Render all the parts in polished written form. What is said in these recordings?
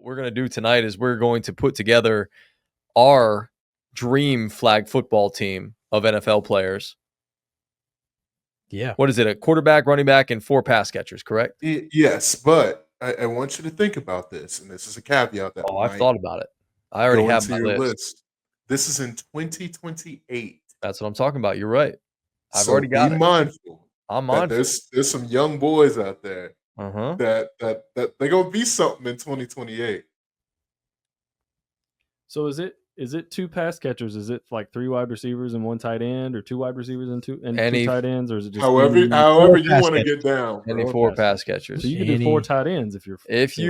we're going to do tonight is we're going to put together our dream flag football team of NFL players. Yeah. What is it? A quarterback, running back, and 4 pass catchers, correct? Yes, but I want you to think about this, and this is a caveat that I've thought about it. I already have my list. This is in 2028. That's what I'm talking about. You're right. I've So already got be it. mindful. I'm on. There's some young boys out there that they're gonna be something in 2028. So is it 2 pass catchers? Is it like 3 wide receivers and 1 tight end, or 2 wide receivers and 2 tight ends, or is it just however you want to get down? Any 4 pass catchers. So you can do 4 tight ends if you're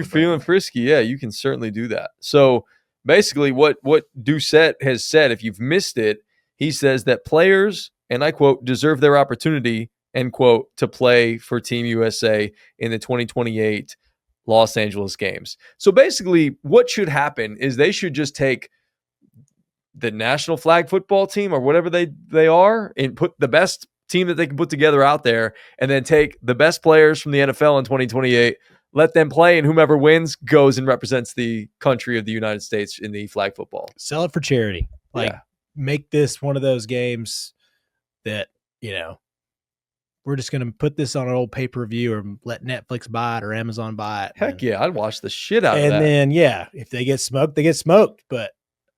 feeling frisky. Yeah, you can certainly do that. So basically, what Doucette has said, if you've missed it, he says that players, and I quote, deserve their opportunity, end quote, to play for Team USA in the 2028 Los Angeles games. So basically, what should happen is they should just take the national flag football team or whatever they are and put the best team that they can put together out there, and then take the best players from the NFL in 2028, let them play, and whomever wins goes and represents the country of the United States in the flag football. Sell it for charity. Make this one of those games that, we're just going to put this on an old pay-per-view or let Netflix buy it or Amazon buy it. Heck yeah, I'd watch the shit out of that. And then, if they get smoked, they get smoked. But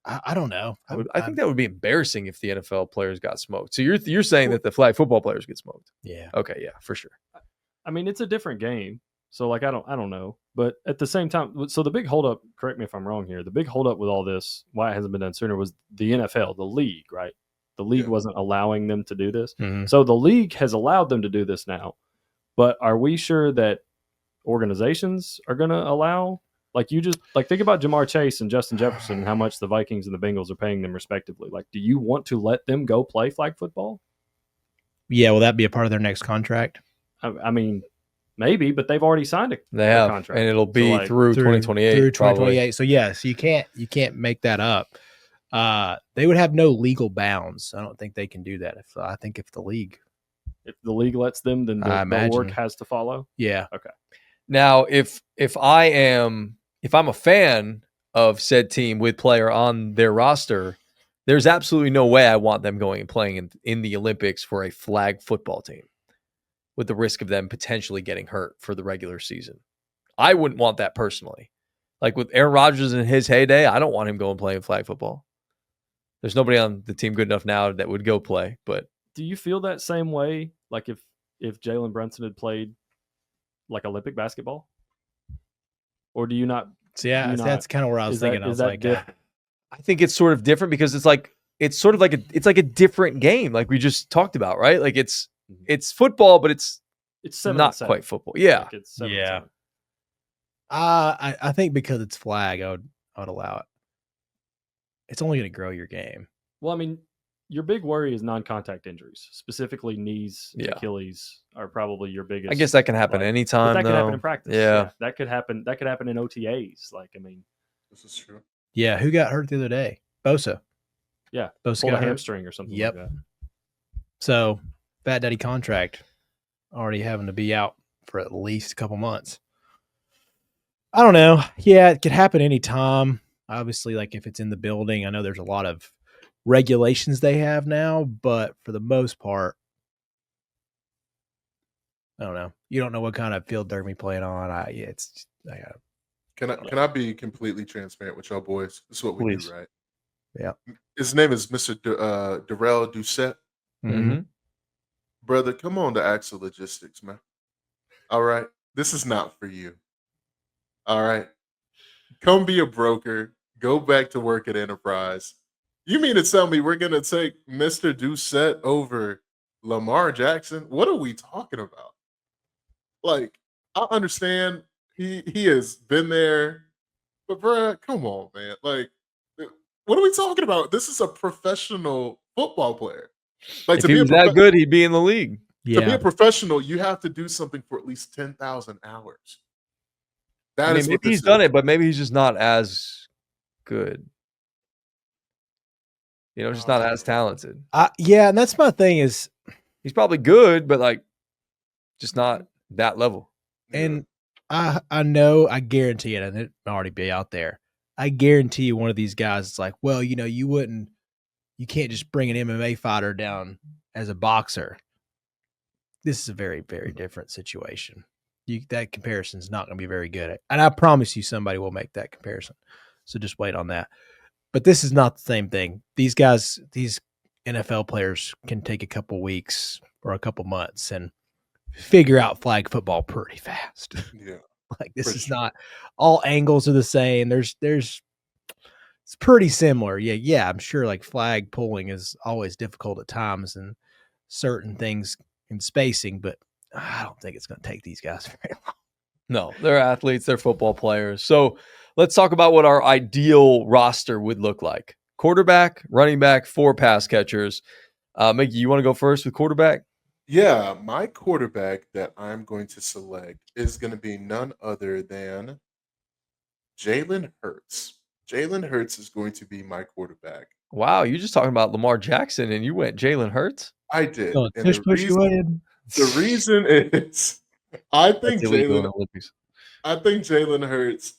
I don't know. I think that would be embarrassing if the NFL players got smoked. So you're saying that the flag football players get smoked? Yeah. Okay, yeah, for sure. I mean, it's a different game. So I don't know. But at the same time, so the big holdup, correct me if I'm wrong here, the big holdup with all this, why it hasn't been done sooner, was the NFL, the league, right? The league wasn't allowing them to do this. Mm-hmm. So the league has allowed them to do this now. But are we sure that organizations are going to allow? Think about Jamar Chase and Justin Jefferson and how much the Vikings and the Bengals are paying them respectively. Do you want to let them go play flag football? Yeah, will that be a part of their next contract? I mean, maybe, but they've already signed a contract. And it'll be through 2028. Through 2028. So yes, you can't make that up. They would have no legal bounds. I don't think they can do that. If the league lets them, then the work has to follow. Yeah. Okay. Now, if I'm a fan of said team with player on their roster, there's absolutely no way I want them going and playing in the Olympics for a flag football team with the risk of them potentially getting hurt for the regular season. I wouldn't want that personally. Like with Aaron Rodgers in his heyday, I don't want him going playing flag football. There's nobody on the team good enough now that would go play. But do you feel that same way? Like if Jalen Brunson had played like Olympic basketball, or do you not? That's kind of where I was thinking. I think it's sort of different because it's like a different game, like we just talked about, right? Like it's football, but it's not quite football. Yeah, yeah. I think because it's flag, I would allow it. It's only going to grow your game. Well, I mean, your big worry is non-contact injuries, specifically knees and Achilles are probably your biggest. I guess that can happen anytime. That could happen in practice. Yeah, that could happen. That could happen in OTAs. This is true. Yeah, who got hurt the other day? Bosa. Yeah, Bosa got a hamstring or something. Yep. Like that. So, Fat Daddy contract already having to be out for at least a couple months. I don't know. Yeah, it could happen anytime. Obviously, if it's in the building, I know there's a lot of regulations they have now, but for the most part, I don't know. You don't know what kind of field they're going to be playing on. Can I be completely transparent with y'all boys? This is what we do, right? Yeah. His name is Mr. Darrell Doucette. Mm-hmm. Brother, come on to Axel Logistics, man. All right. This is not for you. All right. Come be a broker. Go back to work at Enterprise. You mean to tell me we're going to take Mr. Doucette over Lamar Jackson? What are we talking about? I understand he has been there, but bruh, come on, man. What are we talking about? This is a professional football player. If he was that good, he'd be in the league. To be a professional, you have to do something for at least 10,000 hours. Maybe he's done it, but maybe he's just not as good. Just not as talented. And that's my thing is he's probably good, but just not that level. And I know, I guarantee it, and it might already be out there. I guarantee you one of these guys is like, well, you can't just bring an MMA fighter down as a boxer. This is a very, very different situation. That comparison is not going to be very good. And I promise you somebody will make that comparison. So just wait on that. But this is not the same thing. These guys, these NFL players can take a couple weeks or a couple months and figure out flag football pretty fast. Yeah. Like this For is sure. not all angles are the same. There's it's pretty similar. Yeah, I'm sure like flag pulling is always difficult at times and certain things in spacing, but I don't think it's going to take these guys very long. No, they're athletes, they're football players. So let's talk about what our ideal roster would look like. Quarterback, running back, 4 pass catchers. Mickey, you want to go first with quarterback? Yeah, my quarterback that I'm going to select is going to be none other than Jalen Hurts. Jalen Hurts is going to be my quarterback. Wow, you just talking about Lamar Jackson and you went Jalen Hurts? I did. Going And tush push away. the reason is I think That's illegal in Jalen the Olympics. I think Jalen Hurts,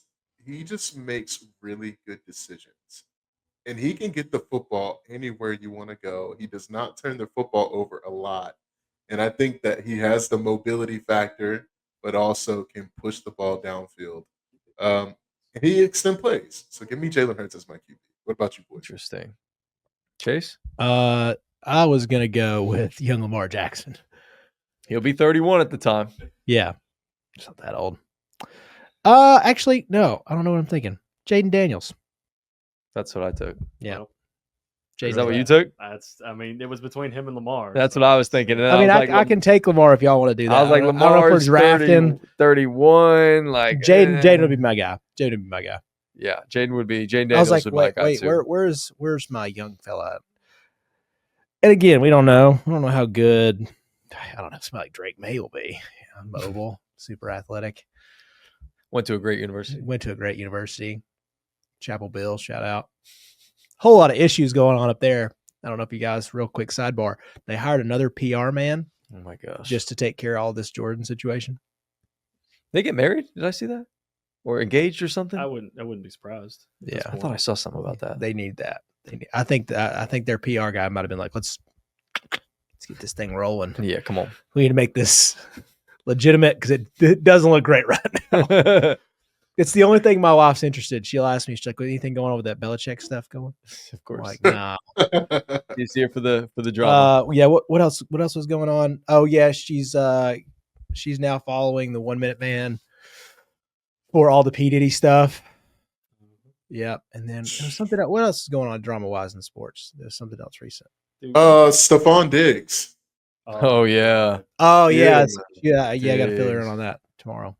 he just makes really good decisions. And he can get the football anywhere you want to go. He does not turn the football over a lot. And I think that he has the mobility factor, but also can push the ball downfield. And he extend plays. So give me Jalen Hurts as my QB. What about you, boys? Interesting. Chase? I was going to go with young Lamar Jackson. He'll be 31 at the time. Yeah. He's not that old. Actually, no, I don't know what I'm thinking. Jaden Daniels. That's what I took. Yeah. Well, Is that what you took? It was between him and Lamar. That's what I was thinking. And I mean, was like, I can take Lamar if y'all want to do that. I was like, don't know if we're Lamar's drafting. 31. Like Jaden would be my guy. Jaden would be my guy. Yeah, Jaden Daniels I was like, would be my guy wait, too. where's my young fella at? And again, we don't know. We don't know how good. I don't know. Somebody like Drake May will be. Mobile, super athletic. Went to a great university. Went to a great university. Chapel Bill, shout out. Whole lot of issues going on up there. I don't know if you guys, real quick sidebar, they hired another PR man Oh my gosh. just to take care of all this Jordan situation. They get married? Did I see that? Or engaged or something? I wouldn't be surprised. at Yeah, this I point. thought I saw something about that. They need that. I think their PR guy might have been like, let's get this thing rolling. Yeah, come on. We need to make this legitimate because it doesn't look great right now. It's the only thing my wife's interested. She'll ask me, she's like, anything going on with that Belichick stuff going? Of I'm course. like, nah. He's here for the drama. Yeah. What else? What else was going on? Oh yeah, she's now following the 1 Minute Man for all the P Diddy stuff. Yep. And then there was something else. What else is going on drama wise in sports? There's something else recent. Dude, Stephon Diggs. Oh, yeah. Oh Yeah, yeah. I got to fill her in Diggs. on that tomorrow.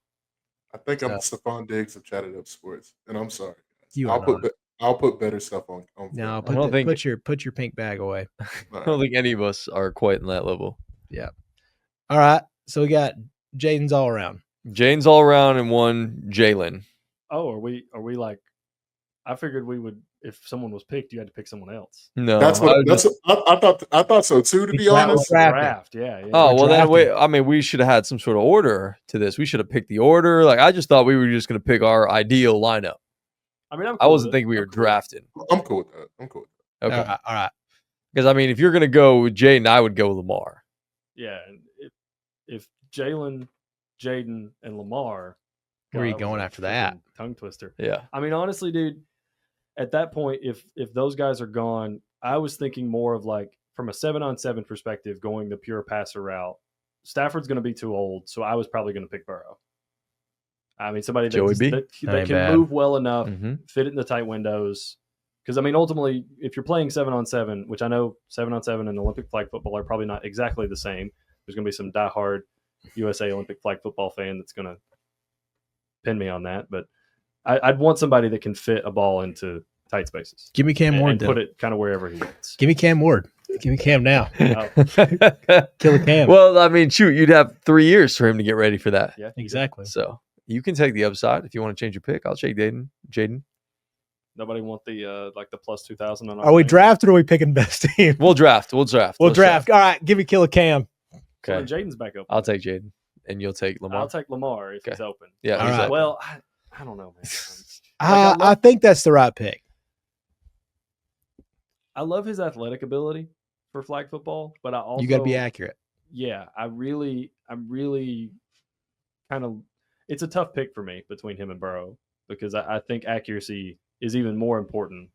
I think I'm So- Stephon Diggs of Chat It Up Sports. And I'm sorry. Guys. You I'll are put not. I'll put better stuff on No, film. don't think- put your pink bag away. All I right. don't think any of us are quite in that level. All right. So we got Jaden's all around. Jane's all around and one Jalen. Oh, are we like? I figured we would. If someone was picked, you had to pick someone else. No. That's I what would that's just- I thought so too, to be That was honest. Drafting. Draft, yeah. Oh, We're well, then drafting. I mean, we should have had some sort of order to this. We should have picked the order. Like, I just thought we were just going to pick our ideal lineup. I mean, I'm I cool wasn't with it. thinking we I'm were cool with it. drafting. I'm cool with that. I'm cool with that. Okay. All right. Because, I mean, if you're going to go with Jaden, I would go Lamar. Yeah, and if Jalen, Jaden, and Lamar, Where are you God, that going was a after that? freaking tongue twister. Yeah. I mean, honestly, dude, at that point, if those guys are gone, I was thinking more of like from a 7-on-7 perspective, going the pure passer route. Stafford's going to be too old, so I was probably going to pick Burrow. I mean, somebody Joey B? that Ain't can bad. move well enough, Mm-hmm. fit it in the tight windows. Because I mean, ultimately, if you're playing 7-on-7, which I know 7-on-7 and Olympic flag football are probably not exactly the same. There's going to be some diehard USA Olympic flag football fan that's going to pin me on that, but I'd want somebody that can fit a ball into tight spaces Give me Cam Ward. and Then. put it kind of wherever he wants. Give me Cam Ward. Give me Cam now. Oh, Kill a Cam. Well, I mean, shoot, you'd have 3 years for him to get ready for that. yeah, Exactly. So you can take the upside if you want to change your pick. I'll take Jaden. Nobody want the like the plus 2,000 on. Are we drafting or are we picking best team? We'll draft. We'll Let's draft. All right. Give me Kill a Cam. Okay. Jaden's back up. I'll take Jaden. and you'll take Lamar. I'll take Lamar if Okay. he's open. Yeah, All he's right. open. Well, I don't know, man. I think that's the right pick. I love his athletic ability for flag football, but I also You got to be accurate. Yeah, I'm really kind of. It's a tough pick for me between him and Burrow because I think accuracy is even more important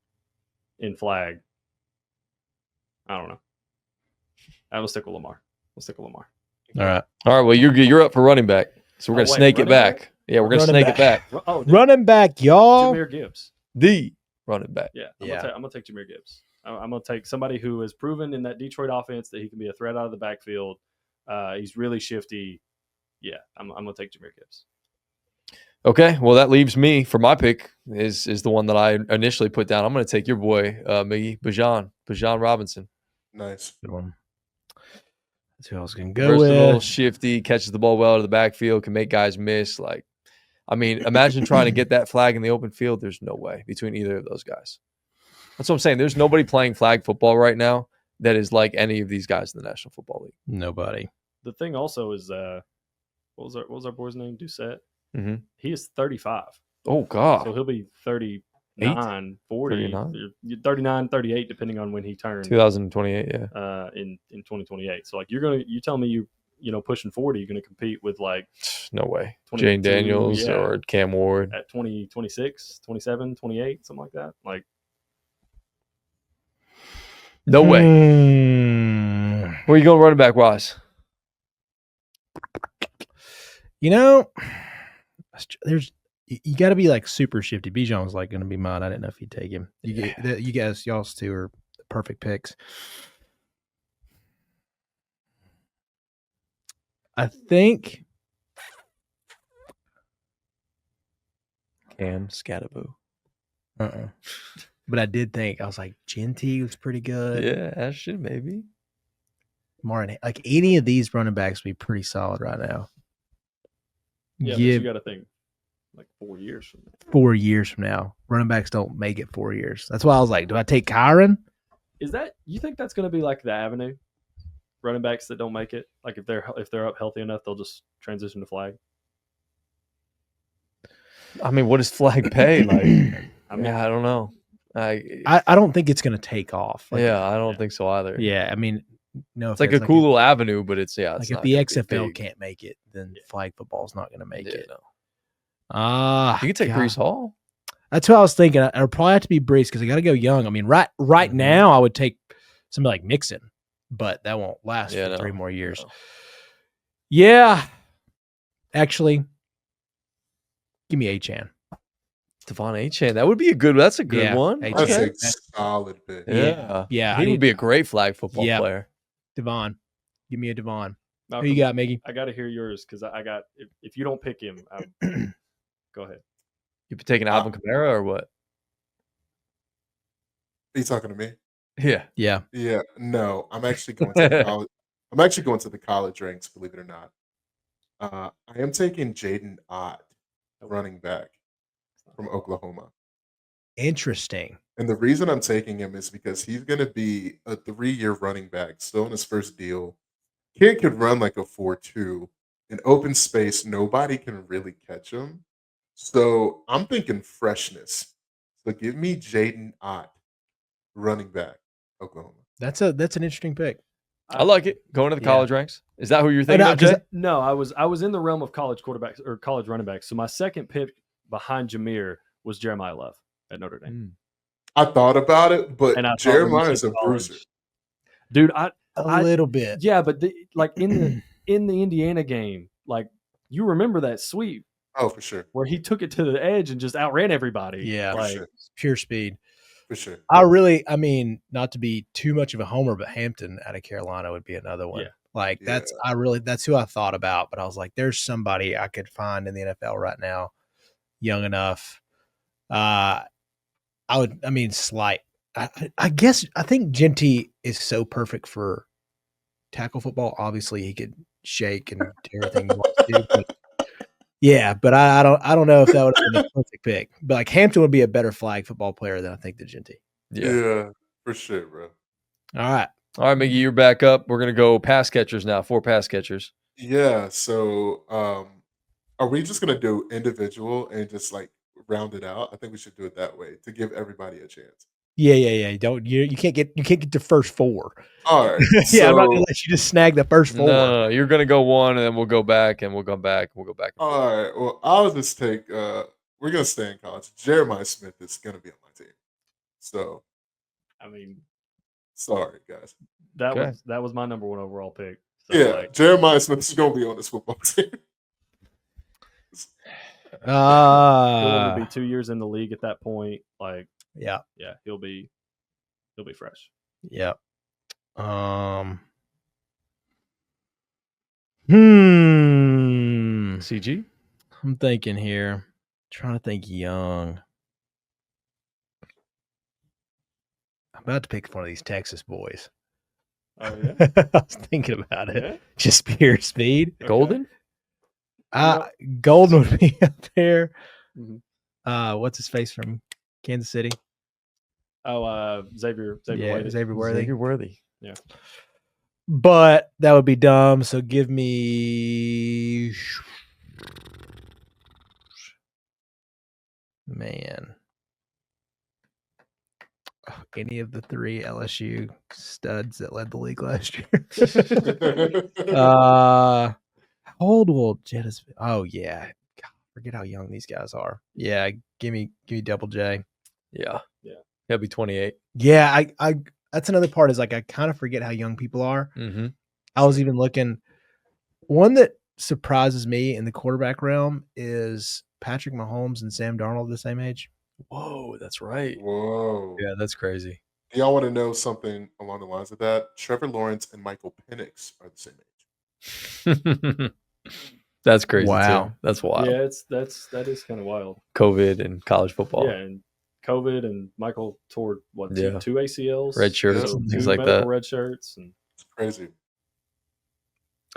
in flag. I don't know. I will stick with Lamar. All right. All right. Well, you're up for running back, so we're Oh, gonna wait, snake it running back. back? Yeah, we're gonna Running snake back. it back. Oh, Running back, y'all. Jameer Gibbs. The running back. Yeah, I'm Yeah. gonna take Jameer Gibbs. I'm gonna take somebody who has proven in that Detroit offense that he can be a threat out of the backfield. He's really shifty. Yeah, I'm gonna take Jameer Gibbs. Okay. Well, that leaves me for my pick is the one that I initially put down. I'm gonna take your boy, Miggy Bijan Robinson. Nice. Good one. That's who I was going to go Versatile, with. shifty, catches the ball well out of the backfield, can make guys miss. Like, I mean, imagine trying to get that flag in the open field. There's no way between either of those guys. That's what I'm saying. There's nobody playing flag football right now that is like any of these guys in the National Football League. Nobody. The thing also is, what was our boy's name? Doucette. Mm-hmm. He is 35, Oh God. so he'll be 39, 40, 39, 38, depending on when he turns 2028. Yeah. in 2028. So like you tell me you know pushing 40, you're gonna compete with like No way. 22, Jane Daniels yeah. or Cam Ward. at 20, 26, 27, 28, something like that. Like No way. Where you going running back wise? You know, there's you got to be like super shifty. Bijan was like going to be mine. I didn't know if he'd take him. You guys, y'all's two are the perfect picks. I think Cam Scattaboo. But I did think I was like Genty was pretty good. Yeah, Ashton maybe. Martin, like any of these running backs would be pretty solid right now. yeah, but you got to think like 4 years from now. 4 years from now, running backs don't make it 4 years. That's why I was like, do I take Kyron? Is that you think that's going to be like the avenue? Running backs that don't make it, like if they're up healthy enough, they'll just transition to flag. I mean, what does flag pay? Like, I mean, I don't know. I don't think it's going to take off. Like, I don't think so either. Yeah, I mean, no, It's like a cool little avenue, but it's Like it's if not the gonna be XFL big. can't make it, then flag football is not going to make Yeah, it. no. You can take God. Brees Hall. That's what I was thinking. I'd probably have to be Brees because I got to go young. I mean, right Mhm. now, I would take somebody like Mixon, but that won't last Yeah, for no, 3 more years. no. Yeah, actually, give me A-Chan. Devon Achane. That would be a good. That's a good Yeah, one. Achane. That's Okay. a solid pick. Yeah. Yeah, He would be a great flag football Yeah. player. Devon. Give me a Devon. Who Malcolm, you got, Miggy? I got to hear yours because I got if you don't pick him, go ahead. You taking Alvin Kamara or what? Are you talking to me? Yeah. Yeah. Yeah. No, I'm actually going to the college. I'm actually going to the college ranks, believe it or not. I am taking Jaden Ott, running back from Oklahoma. Interesting. And the reason I'm taking him is because he's going to be a 3-year running back, still in his first deal. Kid could run like a 4.2 in open space. Nobody can really catch him. So I'm thinking freshness. So give me Jaden Ott, running back, Oklahoma. That's an interesting pick. I like it. Going to the Yeah. college ranks. Is that who you're thinking no, of, Jay? No, I was in the realm of college quarterbacks or college running backs. So my second pick behind Jameer was Jeremiah Love at Notre Dame. I thought about it, but And I thought when you Jeremiah said is a college- bruiser. Dude, A little bit. yeah, but in the Indiana game, like you remember that sweep Oh, for sure. where he took it to the edge and just outran everybody. Yeah. For like sure. Pure speed. For sure. I mean, not to be too much of a homer, but Hampton out of Carolina would be another one. Yeah. Like that's who I thought about, but I was like, there's somebody I could find in the NFL right now, young enough. Slight. I guess I think Genty is so perfect for tackle football. Obviously, he could shake and do everything he wants to do. But yeah, but I don't know if that would have been a perfect pick. But like Hampton would be a better flag football player than I think the Genty. Yeah, for sure, bro. All right. All right, Miggy, you're back up. We're going to go pass catchers now. 4 pass catchers. Yeah. So, are we just gonna do individual and just like round it out? I think we should do it that way to give everybody a chance. Yeah. Don't you can't get the first 4. All right. Yeah, I'm not gonna So, let you just snag the first 4. No, you're gonna go one, and then we'll go back, and we'll come back, and we'll go back and forth. all right. Well, I'll just take. We're gonna stay in college. Jeremiah Smith is gonna be on my team. So I mean, sorry, guys. Okay. that was my number 1 overall pick. So Yeah, like, Jeremiah Smith is gonna be on this football team. he'll only be Uh 2 years in the league at that point. Like, yeah. yeah, he'll be fresh. Yep. Hmm. CG. I'm thinking here. Trying to think young. I'm about to pick one of these Texas boys. Oh yeah, I was thinking about it. yeah. Just pure speed. Okay. Golden. Golden would be up there. Mhm. What's his face from Kansas City? Oh, Xavier Yeah, Worthy. Xavier Worthy. Xavier Worthy. Yeah. But that would be dumb. So give me, man, any of the 3 LSU studs that led the league last year. How old will Jettis? Oh yeah, God, forget how young these guys are. Yeah, give me Double J. Yeah. Yeah. He'll be 28. Yeah, I that's another part is like I kind of forget how young people are. Mm-hmm. I was even looking. One that surprises me in the quarterback realm is Patrick Mahomes and Sam Darnold the same age. Whoa, that's right. Whoa. Yeah, that's crazy. Do y'all want to know something along the lines of that? Trevor Lawrence and Michael Penix are the same age. That's crazy Wow. too. That's wild. Yeah, that is kind of wild. COVID and college football. Yeah, and COVID and Michael tore what Yeah. two ACLs, Red shirts Yeah. and two things like medical that. red shirts, and It's crazy.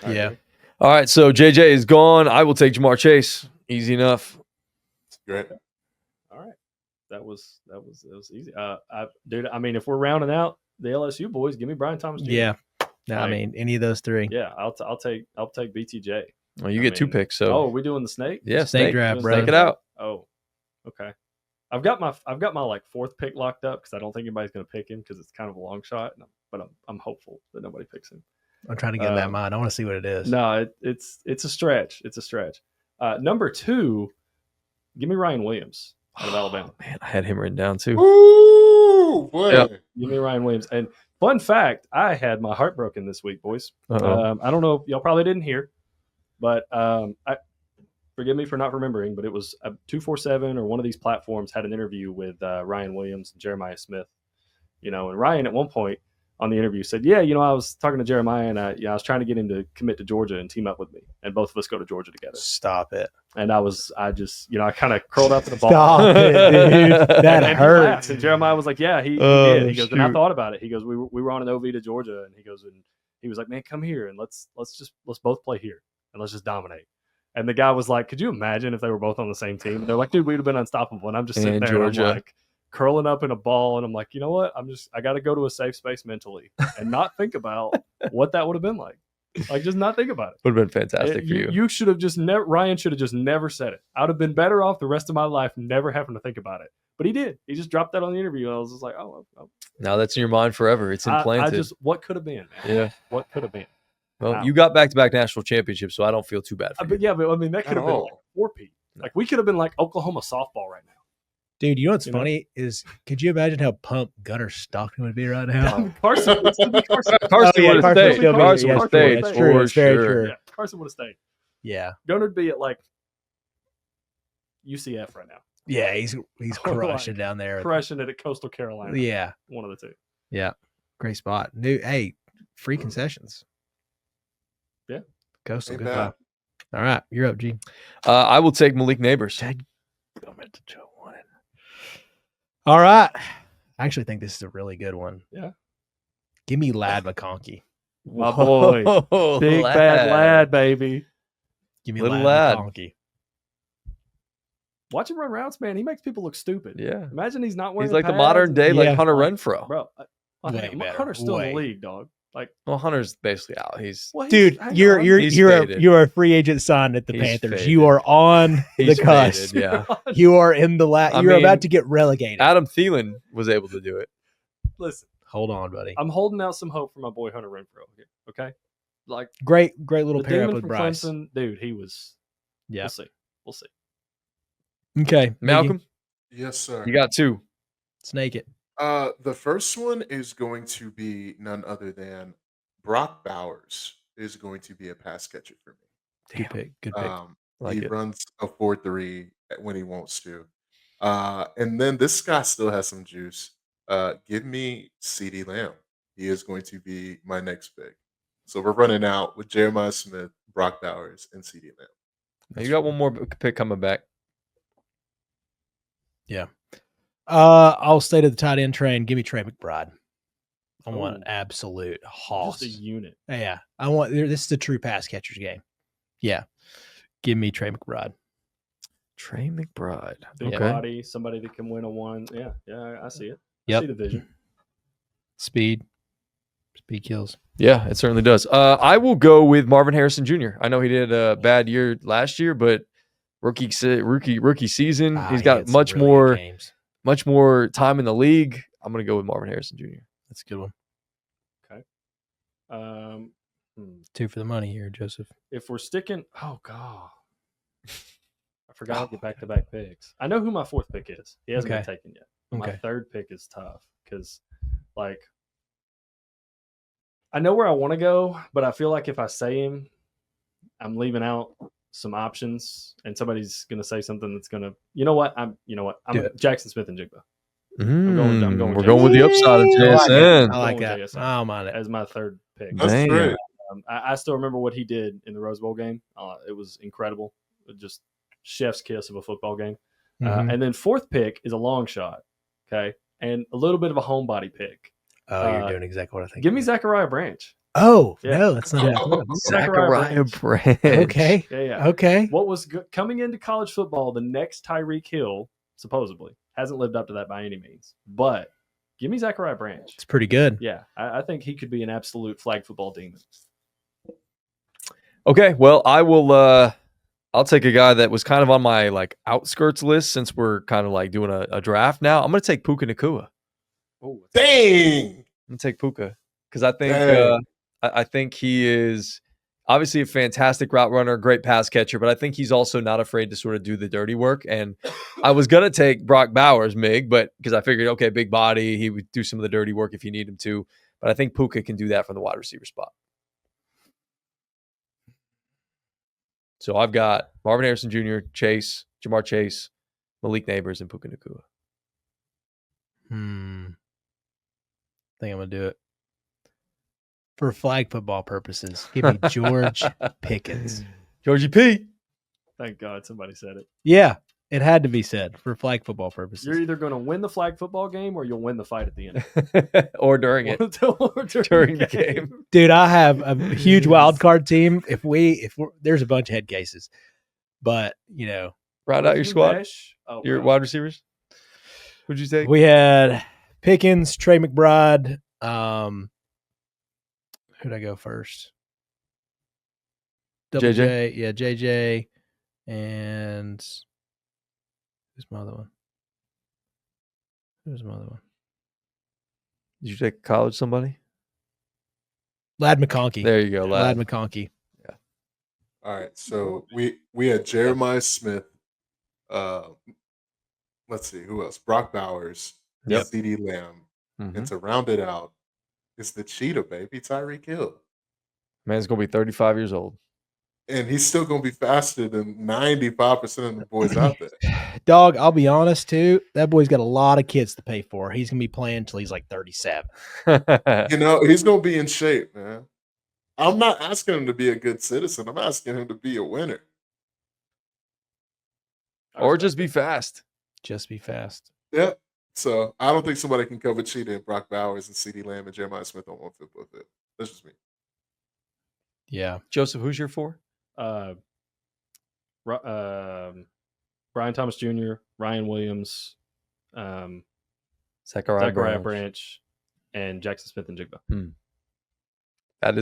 I Yeah. agree. All right, so JJ is gone. I will take Jamar Chase. Easy enough. It's great. All right, that was easy. Dude, I mean, if we're rounding out the LSU boys, give me Brian Thomas Jr. Yeah. No, I Like- mean any of those 3. yeah, I'll take BTJ. Well, you I get 2 mean, picks. So are we doing the snake? yeah, Snake draft, Doing bro. Take it out. Oh, okay. I've got my like 4th pick locked up because I don't think anybody's going to pick him because it's kind of a long shot. But I'm hopeful that nobody picks him. I'm trying to get in that mind. I want to see what it is. No, it's a stretch. It's a stretch. Number 2, give me Ryan Williams out of Alabama. Man, I had him written down too. Ooh, boy. Yep. Give me Ryan Williams. And fun fact, I had my heart broken this week, boys. Uh-oh. I don't know if y'all probably didn't hear, but forgive me for not remembering, but it was 247 or one of these platforms had an interview with Ryan Williams and Jeremiah Smith. And Ryan at one point on the interview said, yeah, I was talking to Jeremiah and I was trying to get him to commit to Georgia and team up with me. And both of us go to Georgia together. Stop it. And I just, I kind of curled up in the ball. Stop it, dude. That And he hurts. laughed. And Jeremiah was like, yeah, he Oh, did. He goes, and I shoot. thought about it. He goes, we were on an OV to Georgia. And he goes, and he was like, man, come here and let's both play here and let's just dominate. And the guy was like, could you imagine if they were both on the same team? And they're like, dude, we'd have been unstoppable. And I'm just sitting And there and Georgia. I'm like curling up in a ball. And I'm like, you know what? I got to go to a safe space mentally and not think about what that would have been like. Like, just not think about it. Would have been fantastic for you. You should have just never, Ryan should have just never said it. I would have been better off the rest of my life never having to think about it. But he did. He just dropped that on the interview. And I was just like, oh. Now that's in your mind forever. It's implanted. What could have been, man? Yeah. What could have been? Well, Wow. you got back-to-back national championships, so I don't feel too bad for you. But yeah, but I mean, that could have At been all. like 4-peat. Like, we could have been like Oklahoma softball right now. Dude, you know what's You know? funny is could you imagine how pumped Gunnar Stockton would be right now? Carson would still be Carson. Carson yeah, would have Carson stayed. still be- Carson yeah, would have it's true. stayed. It's true. For It's very sure. true. Yeah, Carson would have stayed. Yeah. Gunnar would be at like UCF right now, Yeah, he's Or crushing like down there. crushing it at Coastal Carolina. Yeah. One of the two. Yeah. Great spot. Hey, free concessions. Yeah. Coastal, Ain't good bad. job. All right. You're up, G. I will take Malik Neighbors. All right. I actually think this is a really good one. Yeah. Give me Lad McConkey. My boy. Whoa, Big bad lad, baby. Give me Little Lad lad. McConkey. Watch him run routes, man. He makes people look stupid. Yeah. Imagine he's not wearing He's like the pads modern day, Yeah. like Hunter Renfro. Bro, Way better. Hunter's still in Way. the league, dog. Well, Hunter's basically out. Dude, hang you're on. you're He's you're a, faded. you're a free agent signed at the He's Panthers. faded. You are on the He's cusp. faded, yeah. You are in the I You're mean, about to get relegated. Adam Thielen was able to do it. Listen, Hold on, buddy. I'm holding out some hope for my boy Hunter Renfro here. Okay, like Great little the pair up demon with from Bryce. Clemson, dude. He was. Yeah. We'll see. Okay. Malcolm, Yes, sir. you got two. Snake it. The first one is going to be none other than Brock Bowers is going to be a pass catcher for me. Good pick. Good pick. Like He it. runs a 4.3 when he wants to. And then this guy still has some juice. Give me CeeDee Lamb. He is going to be my next pick. So we're running out with Jeremiah Smith, Brock Bowers, and CeeDee Lamb. Now, you got one more pick coming back. I'll stay to the tight end train. Give me Trey McBride. I want an Ooh. absolute hoss. Just a unit. Yeah. I want this is a true pass catcher's game. Yeah. Give me Trey McBride. Trey McBride. Big Okay. body, somebody that can win a one. Yeah, I see it. Yep. I see the vision. Speed kills. Yeah, it certainly does. I will go with Marvin Harrison Jr. I know he did a bad year last year, but rookie season, he's He got had some much really good more games. much more time in the league. I'm going to go with Marvin Harrison Jr. That's a good one. Um, 2 for the money here, Joseph. if we're sticking, oh god, I forgot to get back-to-back picks. I know who my fourth pick is. He hasn't been Okay. taken yet. My Okay. third pick is tough because, like, I know where I want to go, but I feel like if I say him, I'm leaving out some options, and somebody's going to say something that's going to. You know what? I'm Do it. Jackson Smith and Jigba We're with going with the upside of I like it. JSN. I like Going that. with JSN. I don't mind it. as my third pick. That's Damn. great. I still remember what he did in the Rose Bowl game. It was incredible. Just chef's kiss of a football game. Mhm. And then fourth pick is a long shot. Okay. And a little bit of a homebody pick. Oh, you're doing exactly what I think. Give me Zachariah Branch. Oh, Yeah. no, that's not Oh, Zachariah Branch. okay. Yeah. Okay. What was coming into college football, the next Tyreek Hill, supposedly, hasn't lived up to that by any means. But give me Zachariah Branch. It's pretty good. Yeah. I think he could be an absolute flag football demon. Okay, well, I will. I'll take a guy that was kind of on my like outskirts list since we're kind of like doing a draft now. I'm going to take Puka Nacua. Oh, Dang. I'm going to take Puka because I think Dang. I think he is obviously a fantastic route runner, great pass catcher, but I think he's also not afraid to sort of do the dirty work. And I was going to take Brock Bowers, Mig, but because I figured, okay, big body, he would do some of the dirty work if you need him to. But I think Puka can do that from the wide receiver spot. So I've got Marvin Harrison Jr., Chase, Jamar Chase, Malik Neighbors, and Puka Nacua. I think I'm going to do it. For flag football purposes, give me George Pickens. Georgie P. thank God somebody said it. Yeah, it had to be said for flag football purposes. You're either going to win the flag football game or you'll win the fight at the end. Or during it. During the game. Dude, I have a huge wild card team. If we're, there's a bunch of head cases, but Round out your squad, Oh, your wow. wide receivers. Who'd you take? we had Pickens, Trey McBride. Who'd I go first? Double JJ? J, yeah, JJ, and who's my other one? Who's my other one? Did you take college somebody? Lad McConkey. There you go, Lad lad. McConkey. All right. So we had Jeremiah Smith. Let's see who else. Brock Bowers. Yep. CeeDee Lamb. Mhm. And to round it out, it's the cheetah baby, Tyreek Hill. Man's going to be 35 years old. And he's still going to be faster than 95% of the boys out there. Dog, I'll be honest too. That boy's got a lot of kids to pay for. He's gonna be playing until he's like 37. You know, he's going to be in shape, man. I'm not asking him to be a good citizen. I'm asking him to be a winner. Or just be fast. Just be fast. Yeah. So I don't think somebody can cover Cheetah and Brock Bowers and CeeDee Lamb and Jeremiah Smith on one football field. That's just me. Yeah. Joseph, who's your four? Brian Thomas Jr., Ryan Williams, Zachariah Zachariah Branch. Branch, and Jackson Smith and Jigba. That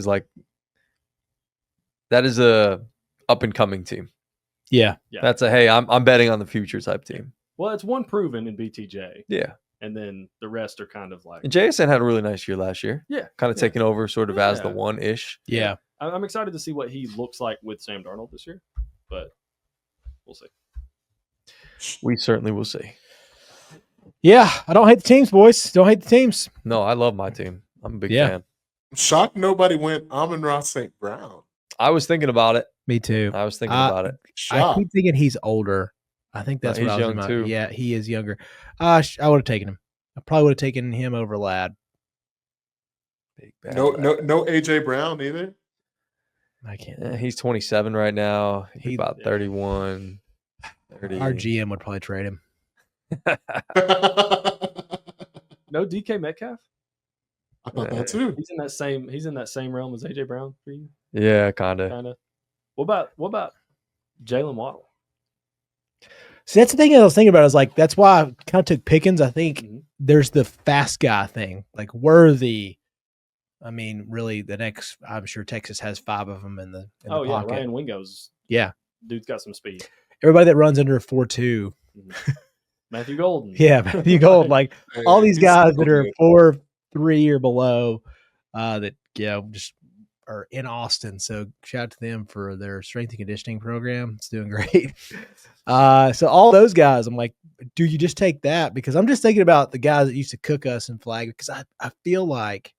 is a up and coming team. Yeah. Yeah. That's a hey, I'm betting on the future type team. Well, it's one proven in BTJ, Yeah. and then the rest are kind of like And JSN had a really nice year last year. yeah, Kind of yeah. taking over sort of as the Yeah. one ish. Yeah. I'm excited to see what he looks like with Sam Darnold this year, but we'll see. We certainly will see. Yeah. I don't hate the teams, boys. Don't hate the teams. No, I love my team. I'm a big Yeah. fan. I'm shocked nobody went Amon-Ra St. Brown. I was thinking about it. Me too. I was thinking about it. I Shocked. keep thinking he's older. I think that's No, what I he's was young, about. too. Yeah, he is younger. I would have taken him. I probably would have taken him over Ladd. Big bad No, lad. no AJ Brown either. I can't. Yeah, he's 27 right now. He's He- about 31. 30. Our GM would probably trade him. No DK Metcalf. I thought that too. He's in that same realm as AJ Brown for you, Yeah, kind of. kind of. What about Jalen Waddle? See, that's the thing I was thinking about. Is like that's why I kind of took Pickens. I think Mhm. there's the fast guy thing, like Worthy. I mean, really, the next. I'm sure Texas has 5 of them in the Oh yeah, pocket. Ryan Wingo's. Yeah. Dude's got some speed. Everybody that runs under 4.2. Matthew Golden. Yeah, Matthew Gold, like all these He's guys so that are good. 4.3 or below, that just are in Austin. So shout out to them for their strength and conditioning program. It's doing great. So all those guys, I'm like, do you just take that? Because I'm just thinking about the guys that used to cook us in flag. Because I feel like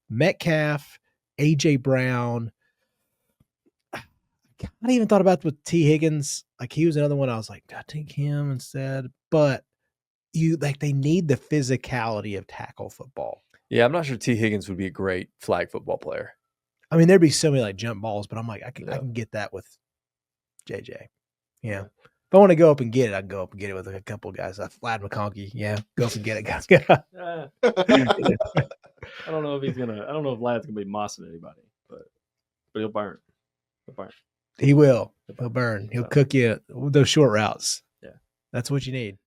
Metcalf, AJ Brown. I even thought about with T. Higgins. Like he was another one. I was like, I take him instead. But they need the physicality of tackle football. Yeah, I'm not sure T. Higgins would be a great flag football player. I mean, there'd be so many like jump balls, but I'm like, I Yeah. can get that with JJ. Yeah. If I want to go up and get it, I can go up and get it with a couple of guys. Vlad McConkey. Yeah. Go up and get it, guys. I don't know if Lad's gonna be mossing anybody, but he'll burn. He will. He'll burn. He'll So. cook you with those short routes. Yeah. That's what you need.